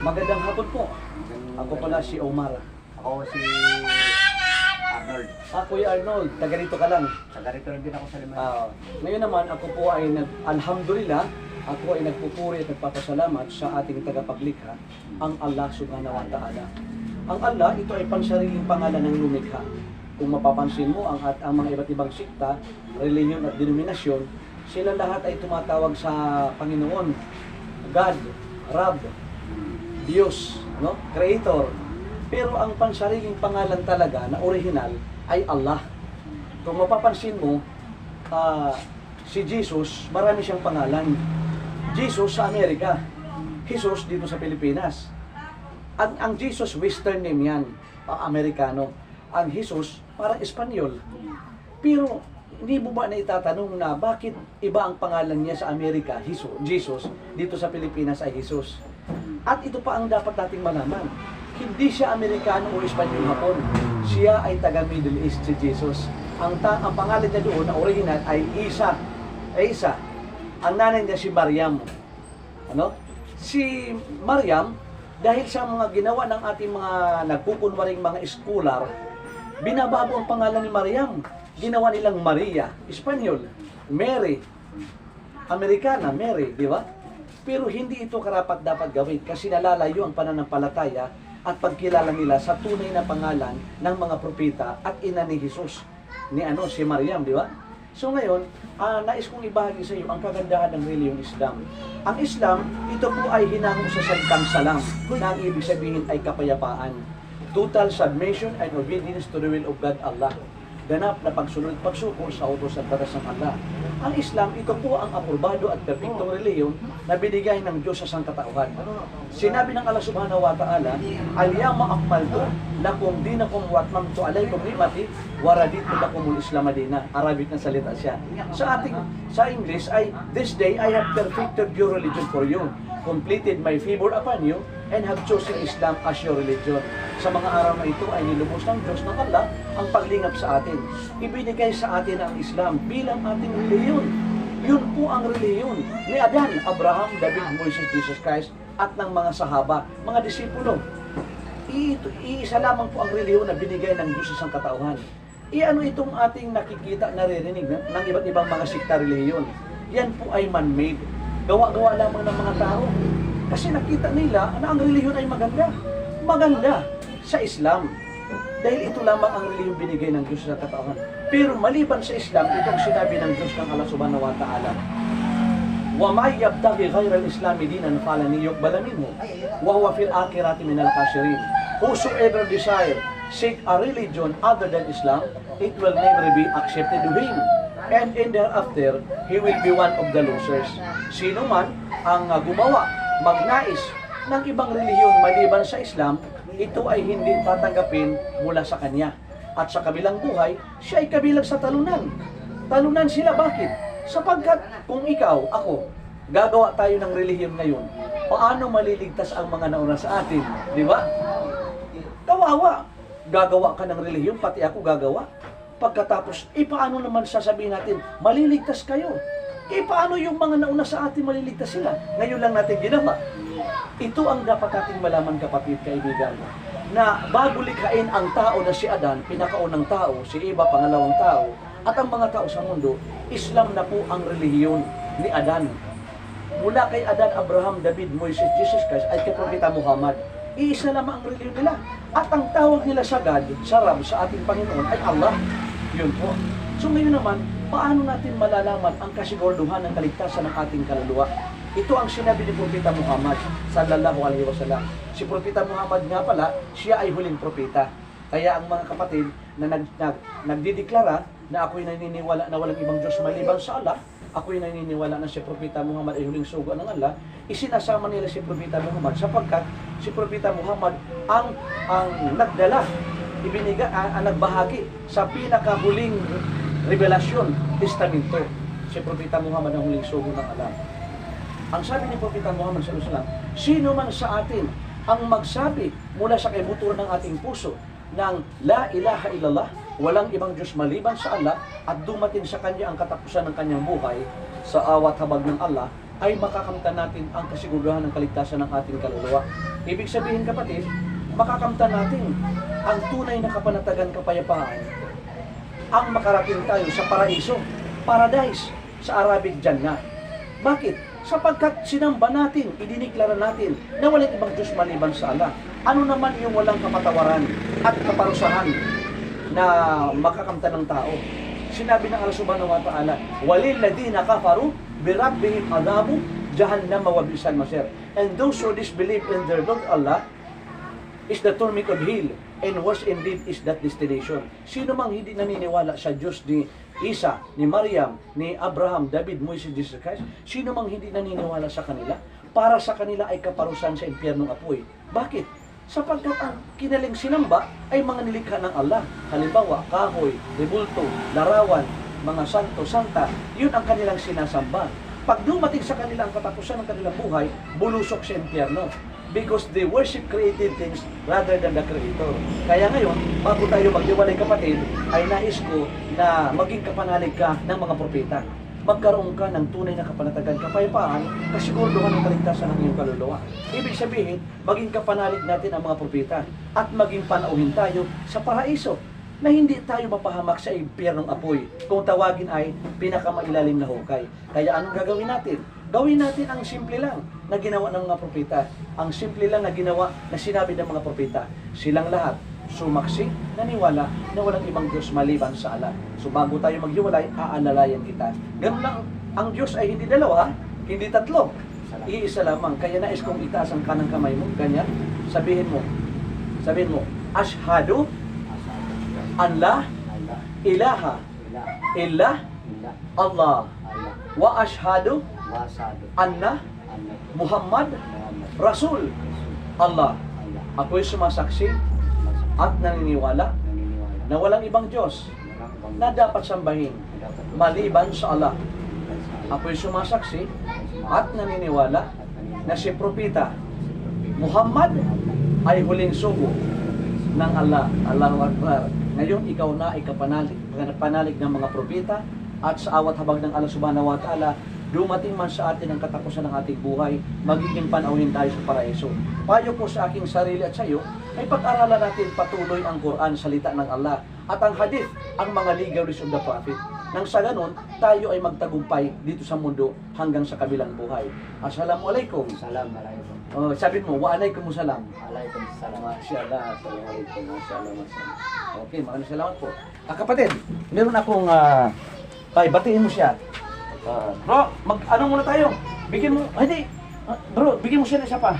Magandang hapon po. Ako pala si Omar. Ako si Arnold. Kuya Arnold, taga rito ka lang. Taga-rito rin din ako sa Liman. Ngayon naman, ako po ay alhamdulillah, ako ay nagpupuri at nagpapasalamat sa ating tagapaglikha, ang Allah subhanahu wa ta'ala. Ang Allah, ito ay pansariling pangalan ng lumikha. Kung mapapansin mo, ang mga iba't ibang sikta, relihiyon at denominasyon, sila lahat ay tumatawag sa Panginoon, God, Rab, Diyos, no? Creator. Pero ang pansariling pangalan talaga na original ay Allah. Kung mapapansin mo, si Jesus, marami siyang pangalan. Jesus sa Amerika, Jesus dito sa Pilipinas. Ang Jesus, Western name yan, Amerikano. Ang Jesus, parang Espanyol. Pero hindi mo ba na itatanong na bakit iba ang pangalan niya sa Amerika, Jesus, dito sa Pilipinas ay Jesus? At ito pa ang dapat nating malaman. Hindi siya Amerikano o Espanyol Hapon. Siya ay taga Middle East si Jesus. Ang pangalan niya doon na original ay Isa. Ang nanay niya si Maryam. Ano? Si Maryam, dahil sa mga ginawa ng ating mga nagpupunwaring mga scholar, binabago ang pangalan ni Maryam. Ginawa nilang Maria, Espanyol. Mary, Amerikana, Mary, di ba? Pero hindi ito karapat dapat gawin kasi nalalayo ang pananampalataya at pagkilala nila sa tunay na pangalan ng mga propeta at ina ni Jesus, si Maryam, di ba? So ngayon, nais kong ibahagi sa iyo ang kagandahan ng reliyong Islam. Ang Islam, ito po ay hinango sa salitang salam, na ang ibig sabihin ay kapayapaan. Total submission and obedience to the will of God Allah. Ganap na pagsunod pagsuko sa utos at batas ng Allah. Ang Islam, ito po ang aprobado at perpektong reliyon na binigay ng Diyos sa sangkatauhan. Sinabi ng Allah subhanahu wa ta'ala, Al-yawma akmaltu lakum dinakum wa atmamtu alaykum ni'mati wa raditu lakumul Islam madina. Arabic na salita siya. Sa English ay, This day I have perfected your religion for you, completed my favor upon you, and have chosen Islam as your religion. Sa mga araw na ito ay nilubos ng Diyos ng Allah ang paglingap sa atin. Ibinigay sa atin ang Islam bilang ating reliyon. Yun po ang reliyon ni Adan, Abraham, David, Moses, Jesus Christ at ng mga sahaba, mga disipulo. Iisa lamang po ang reliyon na binigay ng Diyos sa sangkatauhan. Ano itong ating nakikita, naririnig ng iba't ibang mga sikta reliyon? Yan po ay man-made. Gawa-gawa lamang ng mga tao. Kasi nakita nila na ang reliyon ay maganda. Maganda sa Islam. Dahil ito lamang ang reliyong binigay ng Diyos sa katauhan. Pero maliban sa Islam, itong sinabi ng Diyos ng Allah subhanahu wa ta'ala, وَمَا يَبْتَغِي غَيْرَ الْإِسْلَامِ دِينًا فَلَنْ يُقْبَلَ مِنْهُ وَهُوَ فِي الْآخِرَةِ مِنَ الْخَاسِرِينَ. Whosoever desire seek a religion other than Islam, it will never be accepted to him. And in thereafter, he will be one of the losers. Sino man ang gumawa, magnais ng ibang relihiyon maliban sa Islam, ito ay hindi tatanggapin mula sa kanya. At sa kabilang buhay, siya ay kabilang sa talunan. Talunan sila, bakit? Sapagkat kung ikaw, ako, gagawa tayo ng relihiyon ngayon, paano maliligtas ang mga nauna sa atin? Di ba? Kawawa. Gagawa ka ng relihiyon, pati ako gagawa. Pagkatapos, paano naman sasabihin natin, maliligtas kayo? Paano yung mga nauna sa atin maliligtas sila? Ngayon lang natin ginawa. Ito ang dapat nating malaman, kapatid, kaibigan, na bago likhain ang tao na si Adan, pinakaunang tao, si Eva, pangalawang tao, at ang mga tao sa mundo, Islam na po ang relihiyon ni Adan. Mula kay Adan, Abraham, David, Moses, Jesus Christ, ay kay Propeta Muhammad. Iisa lamang ang relihiyon nila. At ang tawag nila sa God, sa Rab, sa ating Panginoon, ay Allah. Yun po. So ngayon naman, paano natin malalaman ang kasiguraduhan ng kaligtasan ng ating kaluluwa? Ito ang sinabi ni Propeta Muhammad sallallahu alaihi wasallam. Si Propeta Muhammad nga pala, siya ay huling propeta. Kaya ang mga kapatid na nagdideklara na ako'y naniniwala na walang ibang Diyos maliban sa Allah, ako'y naniniwala na si Propeta Muhammad ay huling sugo ng Allah, isinasama nila si Propeta Muhammad sapagkat si Propeta Muhammad ang nagdala, ang nagbahagi sa pinakahuling revelasyon, testamento. Si Propeta Muhammad ang huling sugo ng Allah. Ang sabi ni Propeta Muhammad sallallahu alaihi wasallam, sino man sa atin ang magsabi mula sa kaibuturan ng ating puso ng La ilaha illallah, walang ibang Diyos maliban sa Allah, at dumating sa Kanya ang katapusan ng Kanyang buhay, sa awat habag ng Allah, ay makakamtan natin ang kasiguraduhan ng kaligtasan ng ating kaluluwa. Ibig sabihin kapatid, makakamtan natin ang tunay na kapanatagan kapayapaan ang makarating tayo sa paraiso, paradise, sa Arabic Jannah. Bakit? Sapagkat sinamba natin, idiniklara natin na walang ibang Diyos maliban sa Allah. Ano naman yung walang kapatawaran at kaparusahan na makakamtan ng tao? Sinabi ng Allah subhanahu wa ta'ala, "Walil ladina kafaru birabbihim adhabu jahannam wa bi'sal masir." And those who disbelieve in their Lord Allah is the torment of hell, and worse indeed is that destination. Sino mang hindi naniniwala sa Diyos ni Isa, ni Maryam, ni Abraham, David, Moises, Jesus Christ, sino mang hindi naniniwala sa kanila, para sa kanila ay kaparusahan sa impyernong apoy. Bakit? Sapagkat ang kinaling sinamba ay mga nilikha ng Allah. Halimbawa, kahoy, rebulto, larawan, mga santo, santa, yun ang kanilang sinasamba. Pag dumating sa kanila ang katapusan ng kanilang buhay, bulusok sa impyerno. Because they worship created things rather than the Creator. Kaya ngayon, bago tayo maghiwalay kapatid, ay nais ko na maging kapanalig ka ng mga propeta. Magkaroon ka ng tunay na kapanatagan, kapayapaan, kasiguraduhan ng kaligtasan ng iyong kaluluwa. Ibig sabihin, maging kapanalig natin ang mga propeta at maging panauhin tayo sa paraiso na hindi tayo mapahamak sa impyernong apoy. Kung tawagin ay pinakamailalim na hukay. Kaya anong gagawin natin? Gawin natin ang simple lang na ginawa ng mga propeta. Ang simple lang na ginawa na sinabi ng mga propeta. Silang lahat sumaksi, naniwala na walang ibang Diyos maliban sa Allah. So bago tayo maghiwalay, aalalayan kita. Ganun lang, ang Diyos ay hindi dalawa, hindi tatlo. Iisa lamang. Kaya nais kong itaas ang kanang kamay mo, ganyan. Sabihin mo, Ashhadu an la ilaha illa Allah wa ashhadu anna Muhammad Rasul Allah. Ako'y sumasaksi at naniniwala na walang ibang Diyos na dapat sambahin maliban sa Allah. Ako'y sumasaksi at naniniwala na si Propeta Muhammad ay huling sugo ng Allah. Allahu Akbar. Ngayon, ikaw na ay kapanalig ng mga propeta at sa awat habag ng Allah subhanahu wa ta'ala, dumating man sa atin ang katapusan ng ating buhay, magiging panauhin tayo sa paraiso. Payo ko sa aking sarili at sa iyo, ay pag-aralan natin patuloy ang Quran, salita ng Allah, at ang hadith, ang mga legacies of the Prophet. Nang sa ganun, tayo ay magtagumpay dito sa mundo hanggang sa kabilang buhay. Assalamualaikum. Assalamualaikum. Oh, sabi mo, waalaikumsalam. Waalaikumsalam. Masyaallah, assalamualaikum. Masyaallah, masyaallah. Okay, maraming salamat po. Kapatid, meron akong batiin mo siya. Bro, ano muna tayo? Bigyan mo, hindi. Bro, bigyan mo siya ng isa pa.